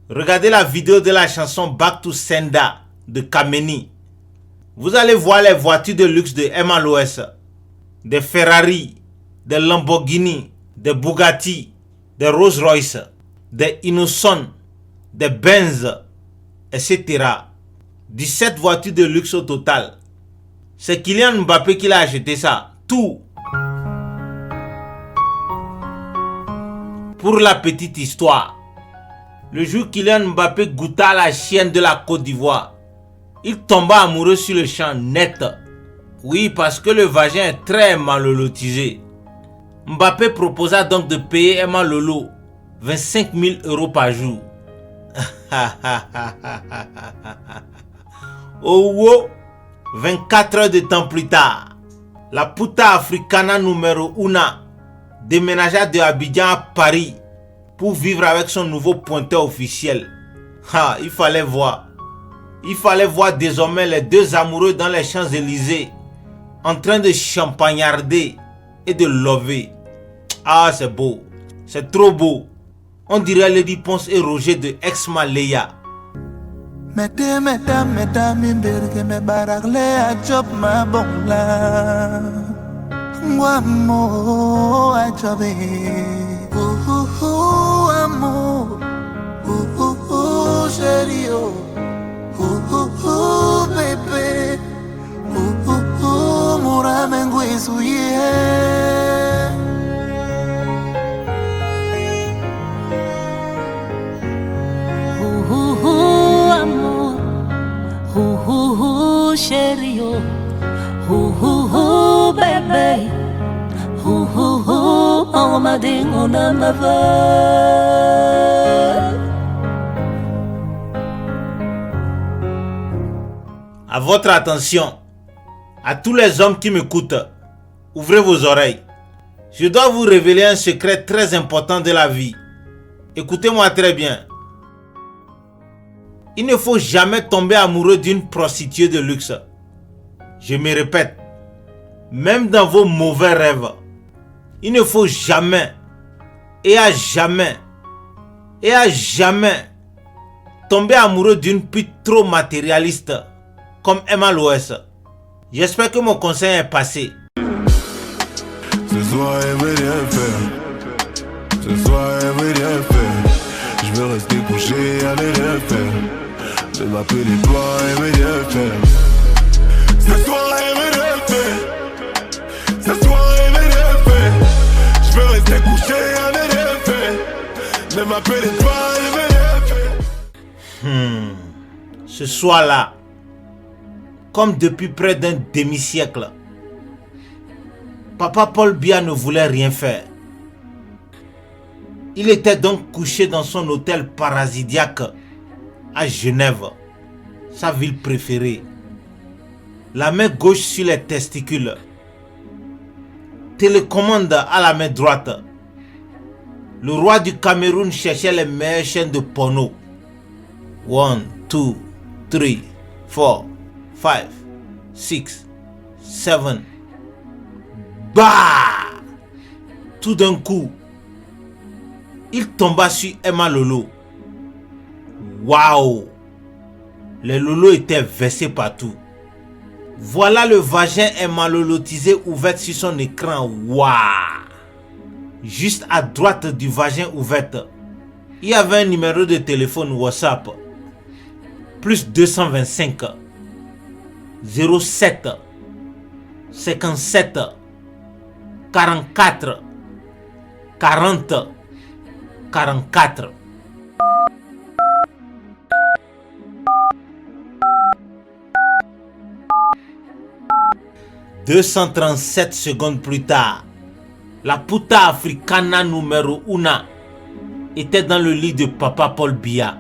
Regardez la vidéo de la chanson Back to Senda de Kameni. Vous allez voir les voitures de luxe de MLS, des Ferrari, des Lamborghini, des Bugatti, des Rolls-Royce, des Innocent, des Benz, etc. 17 voitures de luxe au total. C'est Kylian Mbappé qui l'a acheté ça. Tout. Pour la petite histoire, le jour Kylian Mbappé goûta la chienne de la Côte d'Ivoire, il tomba amoureux sur le champ net. Oui, parce que le vagin est très malolotisé. Mbappé proposa donc de payer Emma Lolo 25 000 € par jour. Oh, wow. 24 heures de temps plus tard, la puta africana numéro 1 déménagea de Abidjan à Paris pour vivre avec son nouveau pointeur officiel. Il fallait voir. Il fallait voir désormais les deux amoureux dans les Champs-Élysées en train de champagnarder et de lover. Ah, c'est beau. C'est trop beau. On dirait Lady Ponce et Roger de Ex-Malaya. Mete meta meta mimberge me baragle a job ma bongla Wamo a jobe amo serio bebe mura mengwesu yeah chérie, bébé, on m'a dit on a ma veille. À votre attention, à tous les hommes qui m'écoutent, ouvrez vos oreilles. Je dois vous révéler un secret très important de la vie. Écoutez-moi très bien. Il ne faut jamais tomber amoureux d'une prostituée de luxe. Je me répète, même dans vos mauvais rêves, il ne faut jamais et à jamais tomber amoureux d'une pute trop matérialiste comme Emma Loès. J'espère que mon conseil est passé. Ce soir elle veut rien faire. Ce soir elle veut rien faire. Je veux rester couché, aller rien faire. Ne m'appelez pas, elle veut rien faire. Ce soir elle veut rien faire. Ce soir elle veut rien faire. Je veux rester couché, aller rien faire. Ne m'appelez pas, elle veut rien faire. Ce soir-là, comme depuis près d'un demi-siècle, Papa Paul Biya ne voulait rien faire. Il était donc couché dans son hôtel parasidiaque à Genève, sa ville préférée. La main gauche sur les testicules. Télécommande à la main droite. Le roi du Cameroun cherchait les meilleures chaînes de porno. 1, 2, 3, 4, 5, 6, 7. Bah! Tout d'un coup, il tomba sur Emma Lolo. Waouh! Les lolos étaient versés partout. Voilà le vagin émalolotisé ouvert sur son écran. Waouh! Juste à droite du vagin ouvert, il y avait un numéro de téléphone WhatsApp. Plus 225 07 57 44 40 44. « 237 secondes plus tard, la puta africana numéro 1 était dans le lit de Papa Paul Biya.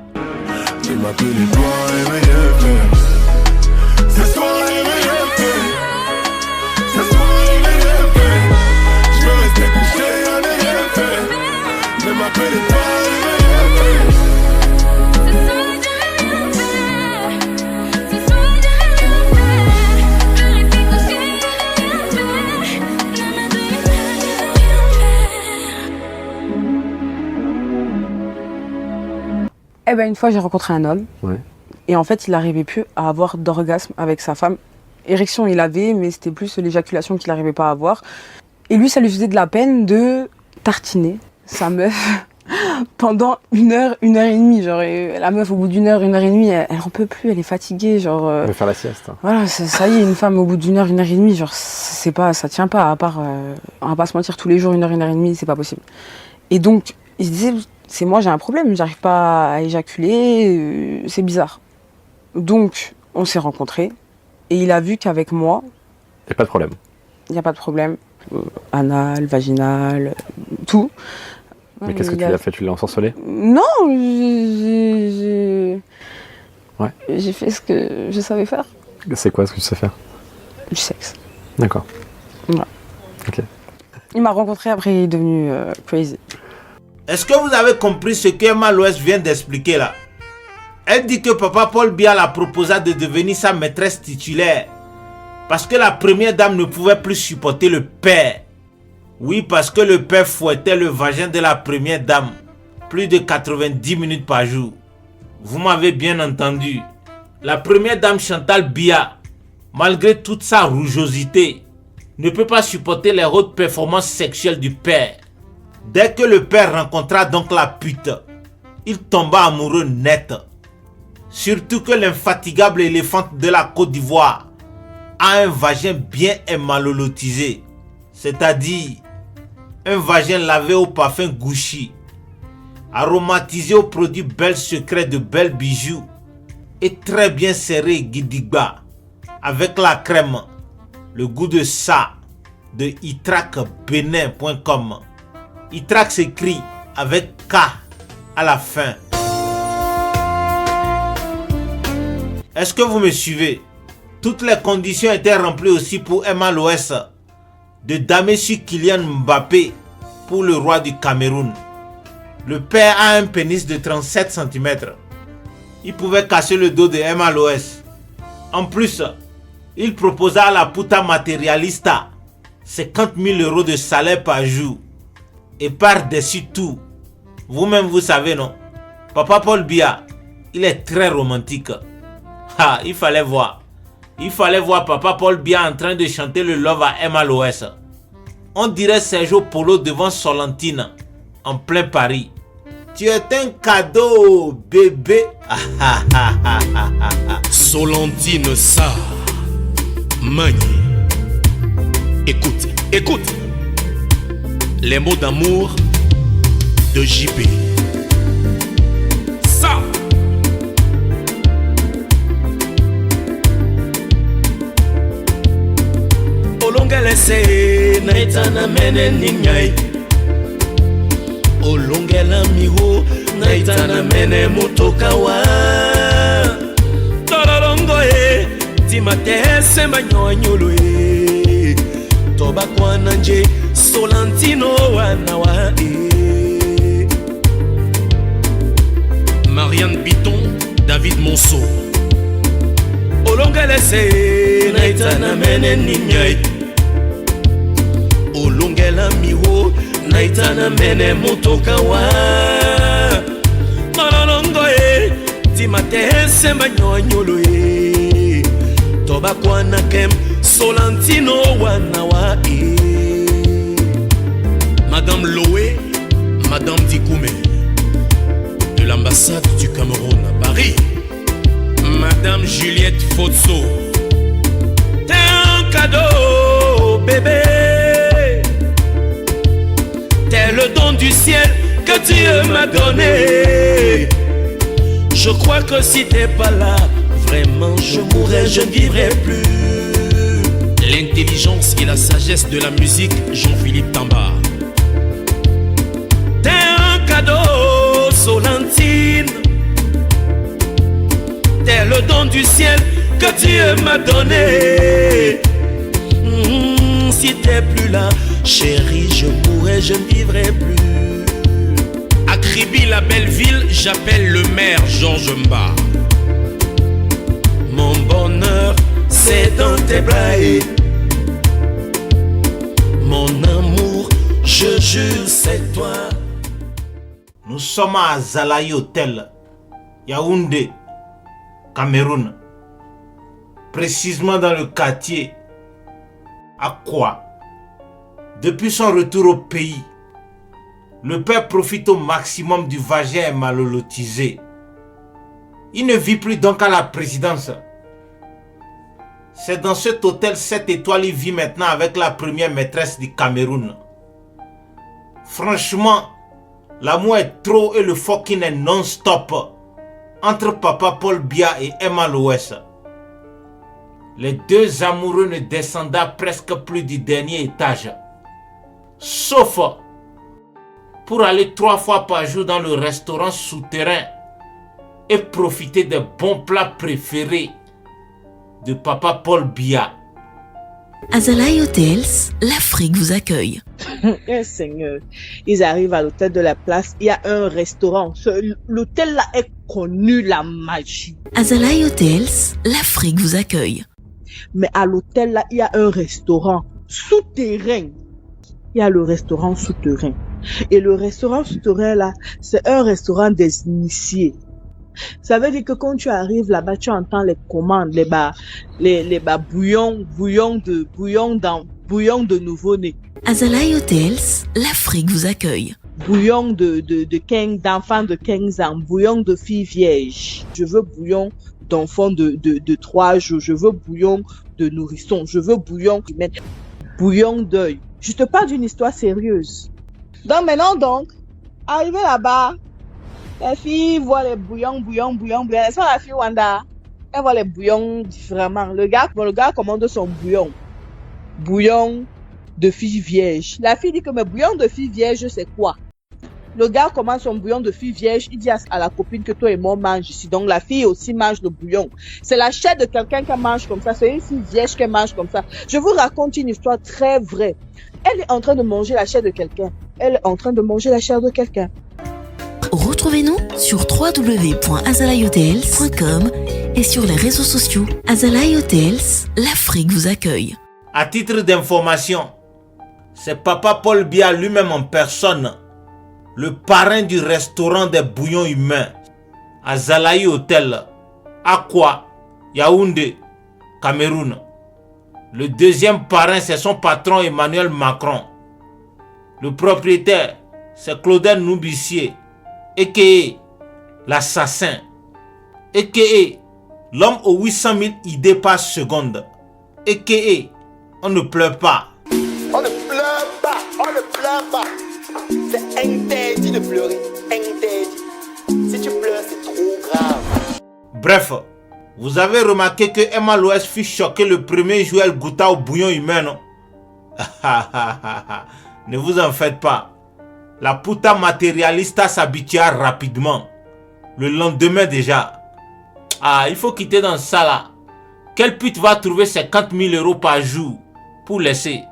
Ne m'appelez pas, elle veut rien faire. Ce soir elle veut rien faire. Ce soir elle veut rien faire. Je veux rester couché, aller rien faire. Ne m'appelez pas, elle veut rien faire. Eh ben, une fois, j'ai rencontré un homme. Ouais. Et en fait, il n'arrivait plus à avoir d'orgasme avec sa femme. Érection, il avait, mais c'était plus l'éjaculation qu'il n'arrivait pas à avoir. Et lui, ça lui faisait de la peine de tartiner sa meuf pendant 1 heure et demie. Genre, et la meuf, au bout d'1 heure, 1 heure et demie, elle en peut plus, elle est fatiguée. Genre, On va faire la sieste. voilà, ça y est, une femme, au bout d'1 heure, 1 heure et demie, genre, c'est pas, ça tient pas, à part, on va pas se mentir, tous les jours, 1 heure et demie, c'est pas possible. Et donc, il se disait, c'est moi, j'ai un problème, j'arrive pas à éjaculer, c'est bizarre. Donc, on s'est rencontrés, et il a vu qu'avec moi, Et pas de problème. il n'y a pas de problème. Anal, vaginal, tout. Mais qu'est-ce que tu lui as fait? Tu l'as ensorcelé? Non, Ouais. j'ai fait ce que je savais faire. C'est quoi ce que tu sais faire? Du sexe. D'accord. Voilà. Ok. Il m'a rencontré, après il est devenu crazy. Est-ce que vous avez compris ce que Emma Loès vient d'expliquer là? Elle dit que papa Paul Biya la proposa de devenir sa maîtresse titulaire parce que la première dame ne pouvait plus supporter le père. Oui, parce que le père fouettait le vagin de la première dame plus de 90 minutes par jour. Vous m'avez bien entendu. La première dame Chantal Biya, malgré toute sa rougeosité, ne peut pas supporter les hautes performances sexuelles du père. Dès que le père rencontra donc la pute, il tomba amoureux net. Surtout que l'infatigable éléphante de la Côte d'Ivoire a un vagin bien émalolotisé, c'est-à-dire un vagin lavé au parfum Gucci, aromatisé aux produits Bel Secret de Bel Bijoux et très bien serré Gidigba avec la crème, le goût de ça de itracbenin.com. Itrac s'écrit avec K à la fin. Est-ce que vous me suivez? Toutes les conditions étaient remplies aussi pour Emma Loès de damer sur Kylian Mbappé pour le roi du Cameroun. Le père a un pénis de 37 cm. Il pouvait casser le dos de Emma Loès. En plus, il proposa à la puta matérialista 50 000 euros de salaire par jour. Et par-dessus tout, vous-même vous savez non, papa Paul Biya, il est très romantique. Ah, il fallait voir papa Paul Biya en train de chanter le love à Emma Loès. On dirait Sergio Polo devant Solentine, en plein Paris. Tu es un cadeau, bébé. Solentine ça, Magni. Écoute, écoute. Les mots d'amour de JP. Ça. Olongelese naitana mene ninyai. Olongela miho naitana mene motokawa. Tololongo timate semba nyonyolo toba kwa nanje Solentino wanawa Marianne Biton, David Monceau. Olongelese naitana mene ninyai. Olongela miho naitana mene motokawa. Malolongo timate semba nyonyolo toba kwa nakem Solentino wanawa Madame Loé, Madame Dikoumé, de l'ambassade du Cameroun à Paris. Madame Juliette Fotso, t'es un cadeau, bébé. T'es le don du ciel que Dieu m'a donné. Je crois que si t'es pas là, vraiment je mourrais, je ne vivrais plus. L'intelligence et la sagesse de la musique, Jean-Philippe Tamba. T'es un cadeau, Solentine. T'es le don du ciel que Dieu m'a donné. Si t'es plus là, chérie, je mourrais, je ne vivrais plus. À Kribi, la belle ville, j'appelle le maire Georges Mba. Mon bonheur, c'est dans tes bras. Mon amour, je jure, c'est toi. Nous sommes à Zalaï Hotel, Yaoundé, Cameroun. Précisément dans le quartier Akwa. Depuis son retour au pays, le père profite au maximum du vagin malolotisé. Il ne vit plus donc à la présidence. C'est dans cet hôtel 7 étoiles qu'il vit maintenant avec la première maîtresse du Cameroun. Franchement, l'amour est trop et le fucking est non-stop entre papa Paul Biya et Emma Loès. Les deux amoureux ne descendaient presque plus du dernier étage. Sauf pour aller 3 fois par jour dans le restaurant souterrain et profiter des bons plats préférés de papa Paul Biya. Azalai Hotels, l'Afrique vous accueille. Seigneur, ils arrivent à l'hôtel de la place, il y a un restaurant. L'hôtel là est connu, la magie. Azalai Hotels, l'Afrique vous accueille. Mais à l'hôtel là, il y a un restaurant souterrain. Il y a le restaurant souterrain. Et le restaurant souterrain là, c'est un restaurant des initiés. Ça veut dire que quand tu arrives là-bas, tu entends les commandes, les bouillons de nouveau-né. Azalai Hotels, l'Afrique vous accueille. Bouillon d'enfants de 15 ans, bouillon de filles vierges. Je veux bouillon d'enfants de 3 jours, je veux bouillon de nourrisson, je veux bouillon d'œil. Je te parle d'une histoire sérieuse. Donc maintenant arrivé là-bas, la fille voit les bouillons. Elle soit la fille Wanda. Elle voit les bouillons différemment. Le gars commande son bouillon. Bouillon de fille vierge. La fille dit que mais bouillon de fille vierge, c'est quoi? Le gars commande son bouillon de fille vierge. Il dit à la copine que toi et moi on mange ici. Donc la fille aussi mange le bouillon. C'est la chair de quelqu'un qui mange comme ça. C'est une fille vierge qui mange comme ça. Je vous raconte une histoire très vraie. Elle est en train de manger la chair de quelqu'un. Retrouvez-nous sur www.azalaihotels.com et sur les réseaux sociaux. Azalai Hotels, l'Afrique vous accueille. À titre d'information, c'est papa Paul Biya lui-même en personne, le parrain du restaurant des bouillons humains, Azalai Hotel, Akwa, Yaoundé, Cameroun. Le deuxième parrain, c'est son patron Emmanuel Macron. Le propriétaire, c'est Claudel Noubissier, a.k.a. l'assassin, a.k.a. l'homme aux 800 000 idées par seconde, a.k.a. on ne pleure pas. On ne pleure pas. C'est interdit de pleurer, interdit. Si tu pleures, c'est trop grave. Bref, vous avez remarqué que Emma Loès fut choquée le premier jour elle goûta au bouillon humain, non? Ne vous en faites pas. La puta matérialista s'habitua rapidement. Le lendemain déjà. Il faut quitter dans ça là. Quelle pute va trouver 50 000 euros par jour pour laisser?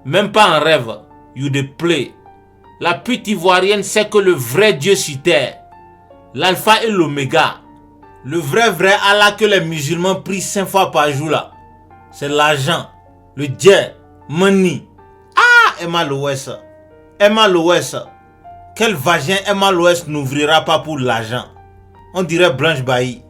Même pas en rêve. You de play. La pute ivoirienne sait que le vrai Dieu sur terre, l'alpha et l'oméga, le vrai Allah que les musulmans prient 5 fois par jour là, c'est l'argent, le Dieu, money. Emma Loès. Quel vagin Emma Loès n'ouvrira pas pour l'argent? On dirait Blanche Bailly.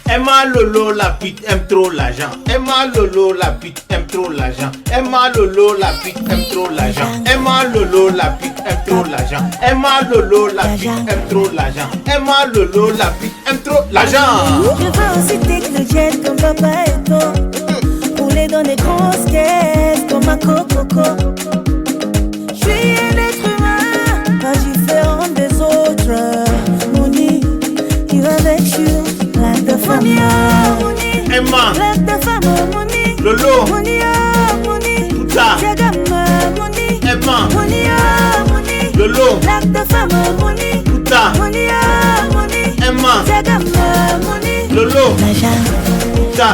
Emma Lolo la pute aime trop l'argent. Emma Lolo la pute aime trop l'argent. Emma Lolo la pute aime trop l'argent. Emma Lolo la pute aime trop l'argent. Emma Lolo la pute aime trop l'argent. Emma Lolo la pute aime trop l'argent. Je veux aussi tes jet comme papa et toi. Rouler dans des grosses caisses comme un coco. Je suis un être humain, pas différent des autres. Money, you avec you. Like the family, Emma, like the family, Lolo, money, Puta, money, Emma, money, Lolo, like the family, Puta, money, Emma, money, Lolo, l'argent, Puta,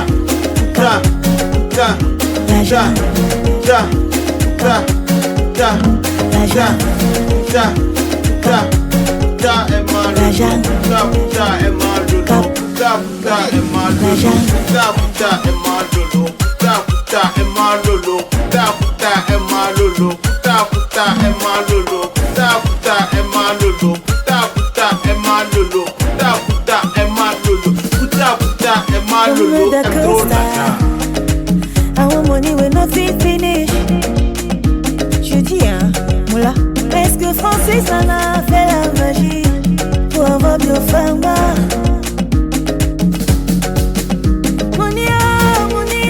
Emma Lolo, Sana fait la magie pour avoir bio fama. Moni ah moni,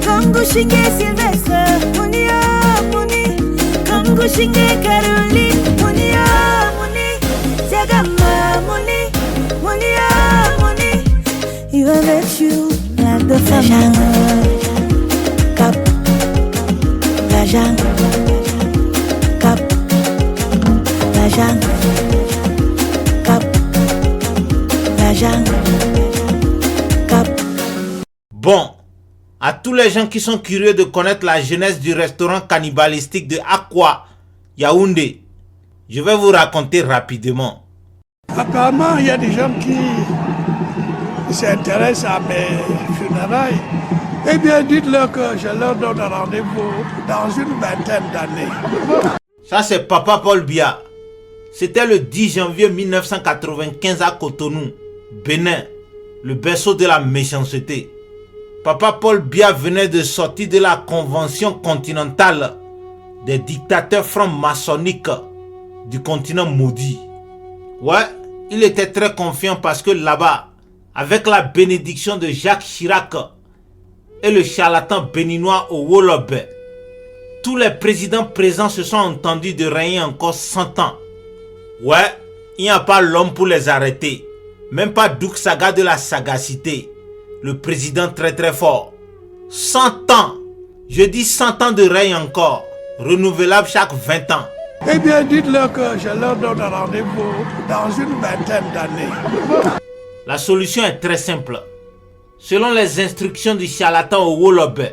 Congo Shinge Sylvestre. Moni ah moni, Congo Shinge Caroline. Moni ah moni, Zagama moni. Moni ah moni, il va mettre you like the fama. Cap, la jungle. Cap. Bon, à tous les gens qui sont curieux de connaître la genèse du restaurant cannibalistique de Aqua, Yaoundé, je vais vous raconter rapidement. Apparemment, il y a des gens qui s'intéressent à mes funérailles. Eh bien, dites-leur que je leur donne un rendez-vous dans une vingtaine d'années. Ça, c'est Papa Paul Biya. C'était le 10 janvier 1995 à Cotonou, Bénin, le berceau de la méchanceté. Papa Paul Biya venait de sortir de la convention continentale des dictateurs francs-maçonniques du continent maudit. Ouais, il était très confiant parce que là-bas, avec la bénédiction de Jacques Chirac et le charlatan béninois au Wolobe, tous les présidents présents se sont entendus de régner encore 100 ans. Ouais, il n'y a pas l'homme pour les arrêter. Même pas Douk Saga de la sagacité. Le président très très fort. 100 ans. Je dis 100 ans de règne encore. Renouvelable chaque 20 ans. Eh bien, dites-leur que je leur donne un rendez-vous dans une vingtaine d'années. La solution est très simple. Selon les instructions du charlatan au Wolobe,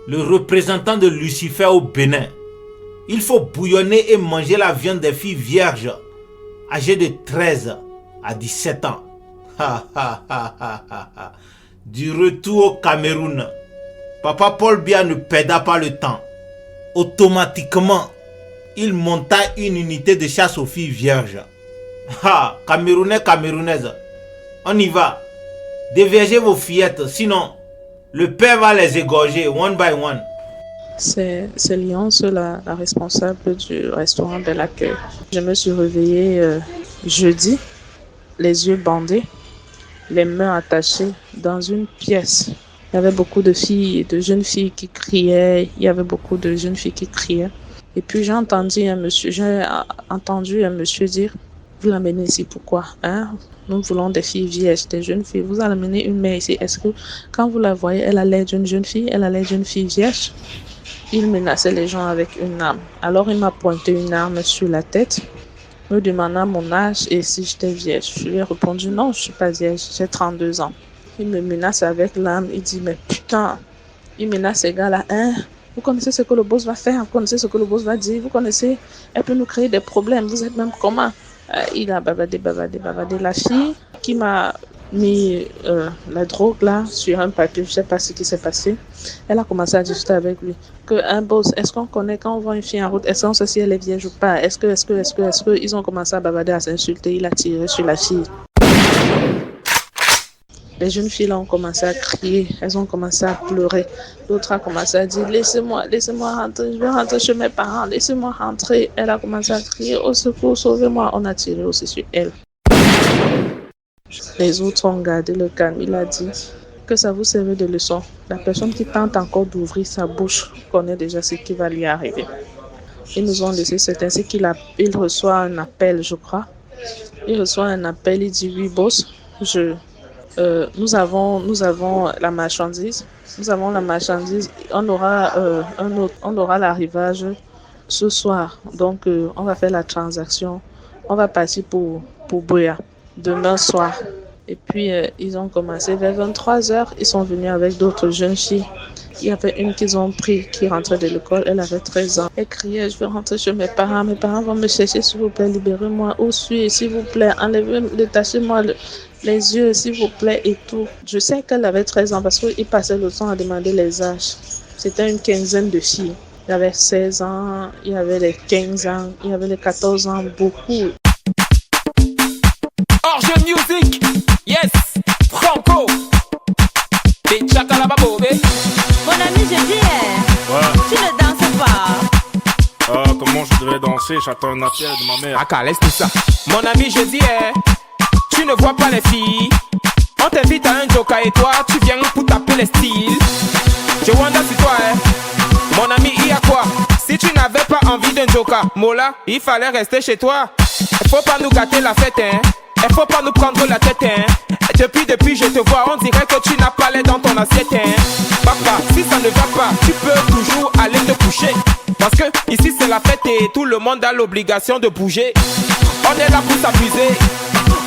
le représentant de Lucifer au Bénin, il faut bouillonner et manger la viande des filles vierges âgées de 13 à 17 ans. Du retour au Cameroun, Papa Paul Biya ne perda pas le temps. Automatiquement, il monta une unité de chasse aux filles vierges. Camerounais, Camerounaises, on y va. Déviergez vos fillettes, sinon le père va les égorger one by one. C'est Lyonce, la responsable du restaurant de l'accueil. Je me suis réveillée jeudi, les yeux bandés, les mains attachées dans une pièce. Il y avait beaucoup de filles, de jeunes filles qui criaient. Et puis j'ai entendu un monsieur dire, vous l'amenez ici pourquoi, hein? Nous voulons des filles vierges, des jeunes filles. Vous amenez une mère ici. Est-ce que quand vous la voyez, elle a l'air d'une jeune fille, elle a l'air d'une fille vierge? Il menaçait les gens avec une arme. Alors il m'a pointé une arme sur la tête, me demandant mon âge et si j'étais vierge. Je lui ai répondu non, je ne suis pas vierge, j'ai 32 ans. Il me menace avec l'arme, il dit mais putain, il menace ces gars-là, hein? Vous connaissez ce que le boss va faire, vous connaissez ce que le boss va dire, vous connaissez, elle peut nous créer des problèmes, vous êtes même comment? Il a bavardé. La fille qui m'a mis la drogue là sur un papier, je ne sais pas ce qui s'est passé. Elle a commencé à discuter avec lui. Un boss, est-ce qu'on connaît quand on voit une fille en route, est-ce qu'on sait si elle est vierge ou pas? Est-ce que ils ont commencé à bavarder, à s'insulter, il a tiré sur la fille. Les jeunes filles là ont commencé à crier, elles ont commencé à pleurer. L'autre a commencé à dire laissez-moi rentrer, je vais rentrer chez mes parents, laissez-moi rentrer. Elle a commencé à crier au secours, sauvez-moi. On a tiré aussi sur elle. Les autres ont gardé le calme. Il a dit que ça vous servait de leçon. La personne qui tente encore d'ouvrir sa bouche connaît déjà ce qui va lui arriver. Ils nous ont laissé, c'est ainsi qu'il reçoit un appel, je crois. Il reçoit un appel, il dit oui boss, nous avons la marchandise. On aura l'arrivage ce soir. Donc on va faire la transaction. On va partir pour Boya demain soir. Et puis ils ont commencé vers 23h. Ils sont venus avec d'autres jeunes filles. Il y avait une qu'ils ont pris qui rentrait de l'école. Elle avait 13 ans. Elle criait, je veux rentrer chez mes parents. Mes parents vont me chercher, s'il vous plaît, libérez-moi. Où suis-je, s'il vous plaît, enlevez, détachez-moi les yeux, s'il vous plaît, et tout. Je sais qu'elle avait 13 ans parce qu'il passait le temps à demander les âges. C'était une quinzaine de filles. Il y avait 16 ans, il y avait les 15 ans, il y avait les 14 ans, beaucoup. Orge Music, yes, Franco. Mon ami, je dis, tu ne danses pas. Comment je devrais danser? raccrocher, j'attends un appel de ma mère. Ah, laisse tout ça. Mon ami, je dis, tu ne vois pas les filles. On t'invite à un joker et toi, tu viens pour taper les styles. Je wonder si toi, mon ami, il y a quoi? Si tu n'avais pas envie d'un joker, Mola, il fallait rester chez toi. Il faut pas nous gâter la fête, hein. Il faut pas nous prendre la tête, hein. Depuis je te vois, on dirait que tu n'as pas l'air dans ton assiette, hein. Papa, si ça ne va pas, tu peux toujours aller te coucher. Parce que ici c'est la fête et tout le monde a l'obligation de bouger. On est là pour s'amuser,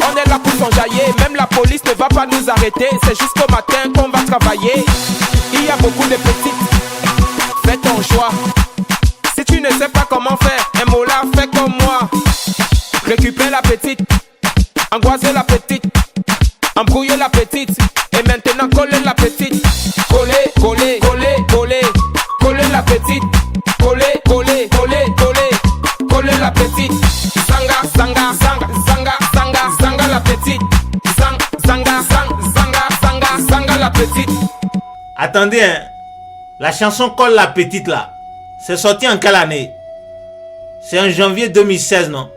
on est là pour s'enjailler. Même la police ne va pas nous arrêter. C'est jusqu'au matin qu'on va travailler. Il y a beaucoup de petites, fais ton choix. Si tu ne sais pas comment faire, un mot là, fais comme moi. Récupère la petite, angoisser la petite, embrouiller la petite, et maintenant coller la petite. Coller, coller, coller, coller, coller la petite. Coller, coller, coller, coller, coller la petite. Zanga, zanga, zanga, zanga, zanga, zanga la petite. Zanga, zanga, zanga, zanga la petite. Attendez, hein. La chanson Colle la petite là, c'est sorti en quelle année? C'est en janvier 2016, non?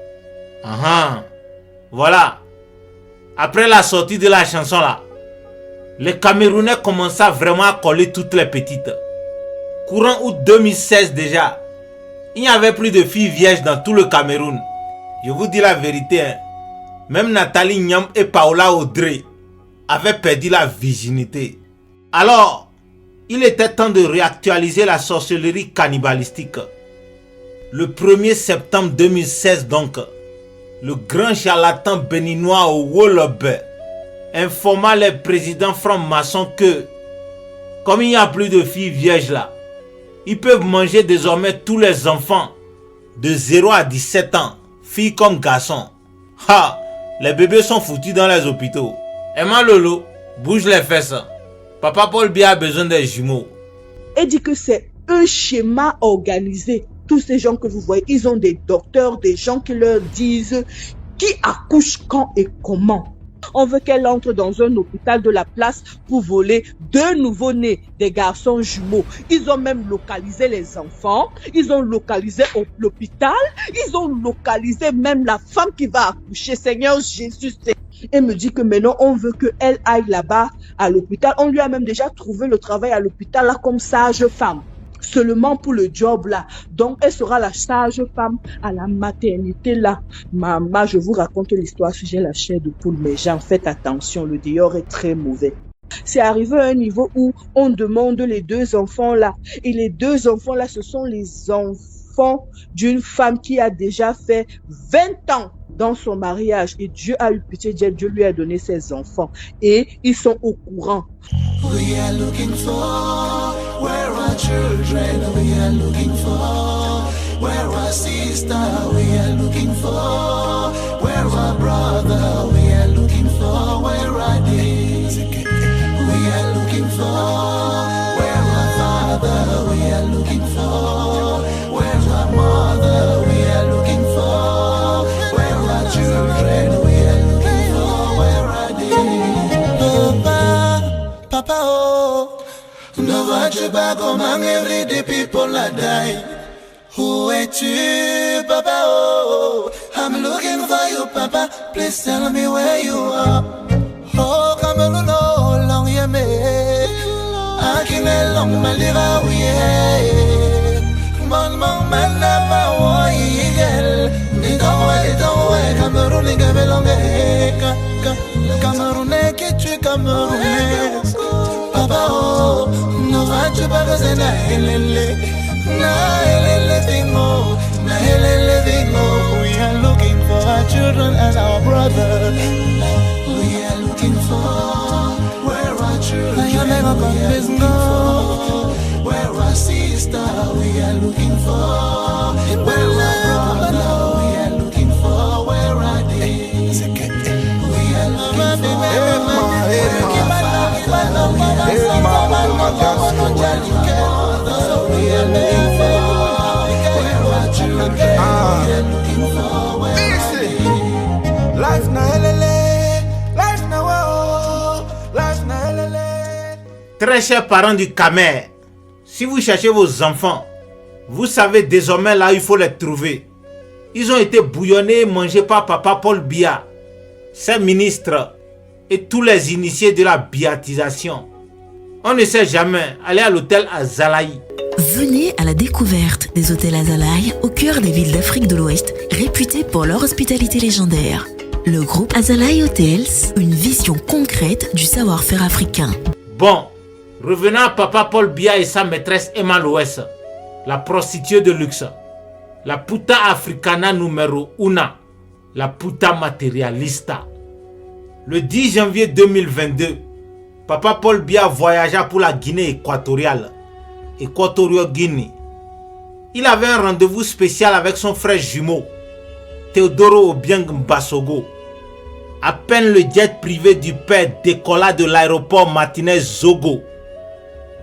Voilà. Après la sortie de la chanson là, les Camerounais commençaient vraiment à coller toutes les petites. Courant août 2016 déjà, il n'y avait plus de filles vierges dans tout le Cameroun. Je vous dis la vérité, hein. Même Nathalie Nyam et Paola Audrey avaient perdu la virginité. Alors, il était temps de réactualiser la sorcellerie cannibalistique. Le 1er septembre 2016 donc, le grand charlatan béninois au Wolobe informa les présidents francs-maçons que, comme il n'y a plus de filles vierges là, ils peuvent manger désormais tous les enfants de 0 à 17 ans, filles comme garçons. Les bébés sont foutus dans les hôpitaux. Emma Lolo, bouge les fesses. Papa Paul Biya a besoin des jumeaux. Et dit que c'est un schéma organisé. Tous ces gens que vous voyez, ils ont des docteurs, des gens qui leur disent qui accouche quand et comment. On veut qu'elle entre dans un hôpital de la place pour voler 2 nouveaux-nés, des garçons jumeaux. Ils ont même localisé les enfants, ils ont localisé l'hôpital, ils ont localisé même la femme qui va accoucher. Seigneur Jésus, et me dit que maintenant on veut qu'elle aille là-bas à l'hôpital. On lui a même déjà trouvé le travail à l'hôpital là comme sage-femme. Seulement pour le job là. Donc elle sera la sage-femme à la maternité là. Maman, je vous raconte l'histoire si j'ai la chair de poule, mais gens, faites attention, le dehors est très mauvais. C'est arrivé à un niveau où on demande les 2 enfants là. Et les 2 enfants là, ce sont les enfants d'une femme qui a déjà fait 20 ans dans son mariage. Et Dieu a eu pitié, Dieu lui a donné ses enfants. Et ils sont au courant. We are looking for where our children, we are looking for where our sister, we are looking for where our brother, we are looking for where our days. We are looking for where our father, we are looking for where our mother, we are looking for where our children, we are looking for where our days. Papa, oh, ne vois-tu pas comment everyday people are dying? Où es-tu, Papa, oh, I'm looking for you, Papa, please tell me where you are. Oh, Cameroun, oh, long yeme, akine long malira, ouye, mon manama, oh, yigel, ni donwe, Cameroun, ni gabelonge, Cameroun, qui tu Cameroun? Papa, oh, no vas-tu pas que c'est na helele tingo, na helele tingo. We are looking for our children and our brother. We are looking for where our children, we are looking for where our sister, we are looking for where our brother, we are looking for where our days. We are looking Très chers parents du Camer, si vous cherchez vos enfants, vous savez désormais là où il faut les trouver. Ils ont été bouillonnés et mangés par Papa Paul Biya, ses ministres et tous les initiés de la biatisation. On ne sait jamais aller à l'hôtel Azalaï. Venez à la découverte des hôtels Azalaï au cœur des villes d'Afrique de l'Ouest, réputés pour leur hospitalité légendaire. Le groupe Azalaï Hotels, une vision concrète du savoir-faire africain. Bon, revenons à Papa Paul Biya et sa maîtresse Emma Loès, la prostituée de luxe. La puta africana numéro 1, la puta materialista. Le 10 janvier 2022, Papa Paul Biya voyagea pour la Guinée équatoriale, Equatorial Guinea. Il avait un rendez-vous spécial avec son frère jumeau, Teodoro Obiang Mbasogo. À peine le jet privé du père décolla de l'aéroport Martinez Zogo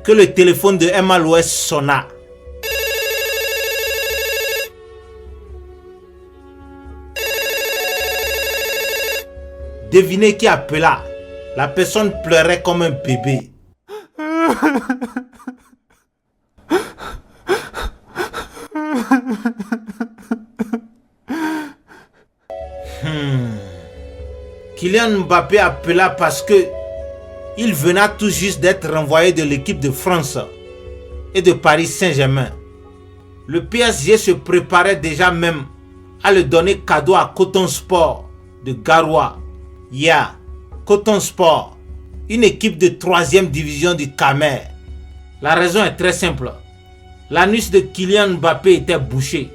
que le téléphone de Emma Loès sonna. Devinez qui appela. La personne pleurait comme un bébé. Kylian Mbappé appela parce que il venait tout juste d'être renvoyé de l'équipe de France et de Paris Saint-Germain. Le PSG se préparait déjà même à le donner cadeau à Coton Sport de Garoua. Coton Sport, une équipe de 3e division du Camer. La raison est très simple. L'anus de Kylian Mbappé était bouché.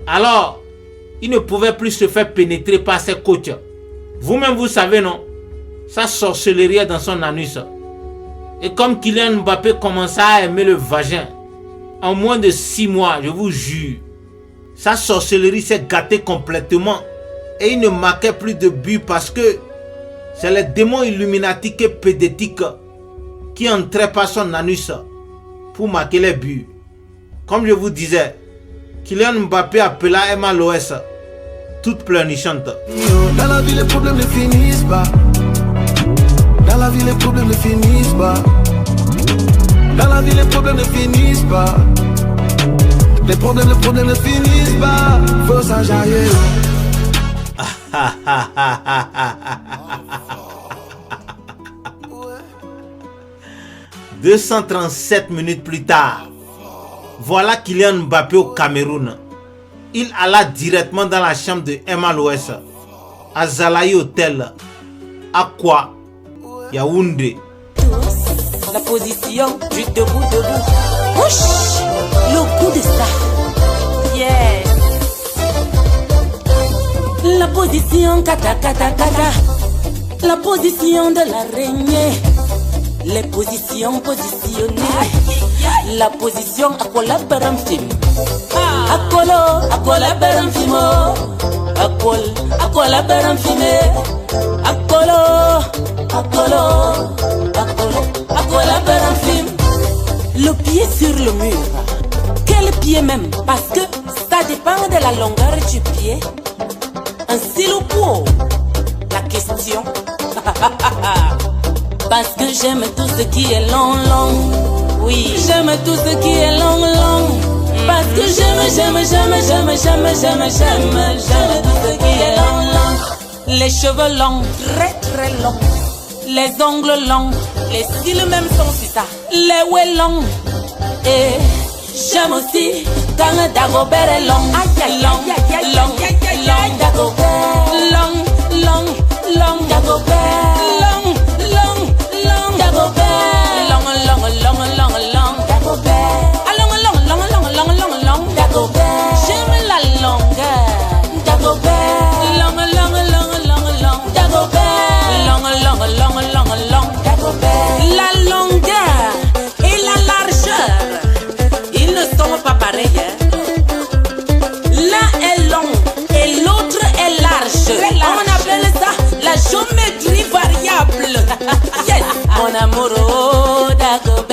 Alors, il ne pouvait plus se faire pénétrer par ses coachs. Vous-même vous savez, non? Sa sorcellerie est dans son anus. Et comme Kylian Mbappé commença à aimer le vagin, en moins de 6 mois, je vous jure, sa sorcellerie s'est gâtée complètement. Et il ne marquait plus de but parce que c'est les démons illuminatiques et pédétiques qui entraient par son anus pour marquer les buts. Comme je vous disais, Kylian Mbappé appela Emma Loès, toute pleurnichante. Dans la vie, les problèmes ne finissent pas. Dans la vie, les problèmes ne finissent pas. Dans la vie, les problèmes ne finissent pas. Les problèmes ne finissent pas. Faut s'enjailler. 237 minutes plus tard, voilà Kylian Mbappé au Cameroun. Il alla directement dans la chambre de Emma Loès, à Azalaï Hotel, Aqua, Yaoundé. La position du debout. Ouch, le coup de ça. Yes. La position kata. La position de l'araignée. Les positions positionnées. La position à quoi la baramfim. À quoi la baramfimo. À quoi la baramfimé. À quoi la baramfim. Le pied sur le mur. Quel pied même? Parce que ça dépend de la longueur du pied. Ainsi le pot. La question. Parce que j'aime tout ce qui est long. Oui, j'aime tout ce qui est long. Parce que j'aime tout ce qui est long. Les cheveux longs, très longs. Les ongles longs, les cils même sont si ça. Les ouets longs. Et j'aime aussi quand Dagobert est long. Long, Dagobert. Long, Dagobert. J'aime la longueur. La longueur et la largeur, ils ne sont pas pareils. L'un est long et l'autre est large. On appelle ça la géométrie variable. Yes. Mon amour, d'accord.